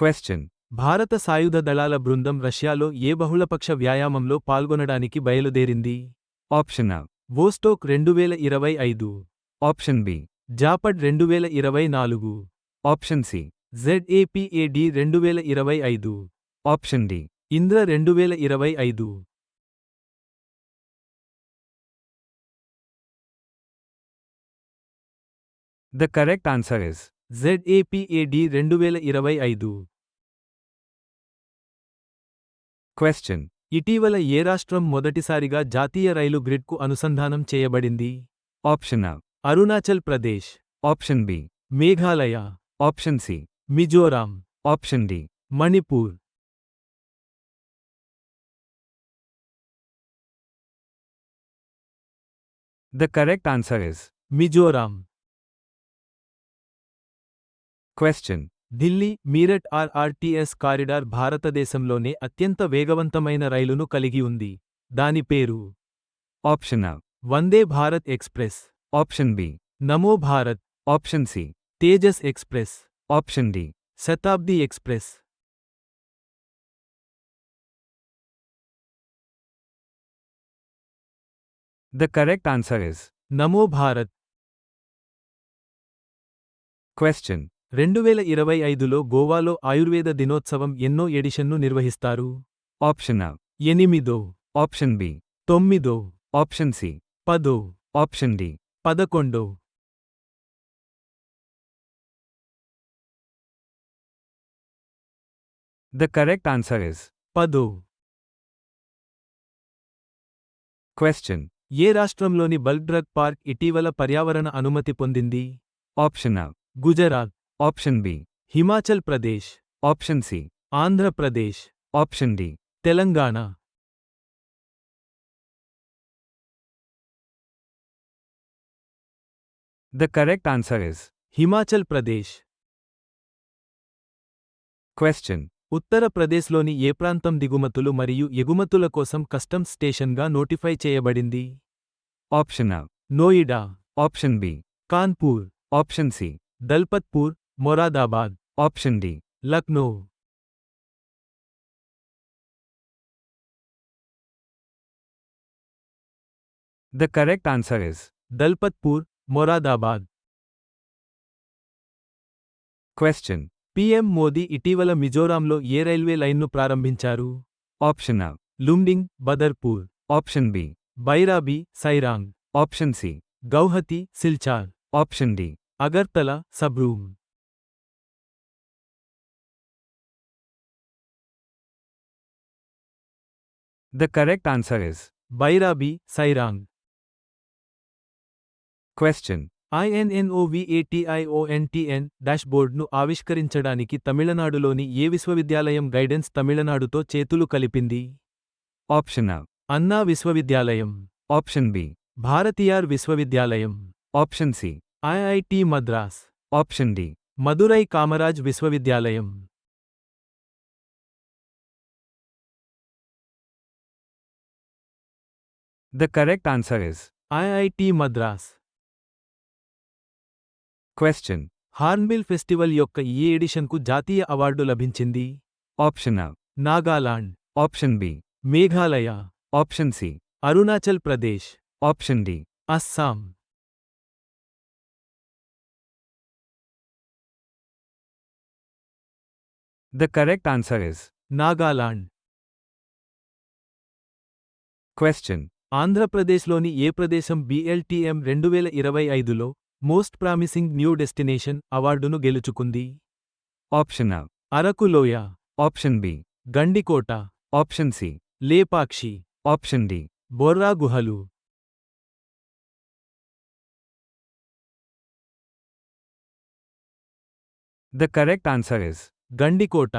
Question. భారత సాయుధ దళాల బృందం రష్యాలో ఏ బహుళపక్ష వ్యాయామంలో పాల్గొనడానికి బయలుదేరింది? Option A వోస్టోక్ 2025, option B జాపడ్ 2024, option C ZAPAD 2025, option D Indra 2025. The correct answer is ZAPAD 2025. Question. ఇటీవల ఏ రాష్ట్రం మొదటిసారిగా జాతీయ రైలు గ్రిడ్కు అనుసంధానం చేయబడింది? Option A Arunachal Pradesh, option B Meghalaya, option C Mizoram, option D Manipur. The correct answer is Mizoram. Question. Delhi Meerut RRTS corridor భారతదేశంలోనే అత్యంత వేగవంతమైన రైలును కలిగి ఉంది. దాని పేరు? Option A Vande Bharat express, option B Namo Bharat, option C Tejas express, option D Shatabdi express. The correct answer is Namo Bharat. Question. 2025లో గోవాలో ఆయుర్వేద దినోత్సవం ఎన్నో ఎడిషన్ను నిర్వహిస్తారు? Option A 8, option B 9, option C 10, option D 11. The correct answer is 10. Question. ఏ రాష్ట్రంలోని bulk drug park ఇటీవల పర్యావరణ అనుమతి పొందింది? Option A Gujarat, option B Himachal Pradesh, option C Andhra Pradesh, option D Telangana. The correct answer is Himachal Pradesh. Question. ఉత్తరప్రదేశ్లోని ఏ ప్రాంతం దిగుమతులు మరియు ఎగుమతుల కోసం కస్టమ్స్ స్టేషన్గా నోటిఫై చేయబడింది? Option A Noida, option B Kanpur, option C దల్పత్పూర్, Moradabad, option D Lucknow. The correct answer is Dalpatpur, Moradabad. Question. PM Modi ఇటీవల మిజోరాంలో ఏ రైల్వే లైన్ను ప్రారంభించారు? Option A Lumding, Badarpur, option B Bairabi, Sairang, option C Guwahati, Silchar, option D Agartala, Sabroom. The correct answer is Bairabi, Sairang. Question. INNOVATIONTN డాష్బోర్డ్ను ఆవిష్కరించడానికి తమిళనాడులోని ఏ విశ్వవిద్యాలయం గైడెన్స్ తమిళనాడుతో చేతులు కలిపింది? ఆప్షన్ A అన్నా విశ్వవిద్యాలయం, ఆప్షన్ B భారతియార్ విశ్వవిద్యాలయం, option C IIT Madras, option D Madurai Kamaraj విశ్వవిద్యాలయం. The correct answer is IIT Madras. Question. Hornbill Festival యొక్క ఏ ఎడిషన్కు జాతీయ అవార్డు లభించింది? Option A Nagaland, option B Meghalaya, option C Arunachal Pradesh, option D Assam. The correct answer is Nagaland. Question. ఆంధ్రప్రదేశ్లోని ఏ ప్రదేశం BLTM 2025లో మోస్ట్ ప్రామిసింగ్ న్యూ డెస్టినేషన్ అవార్డును గెలుచుకుంది? ఆప్షన్ A అరకు లోయ, option B Gandikota, option C Lepakshi, option D Borra గుహలు. The correct answer is Gandikota.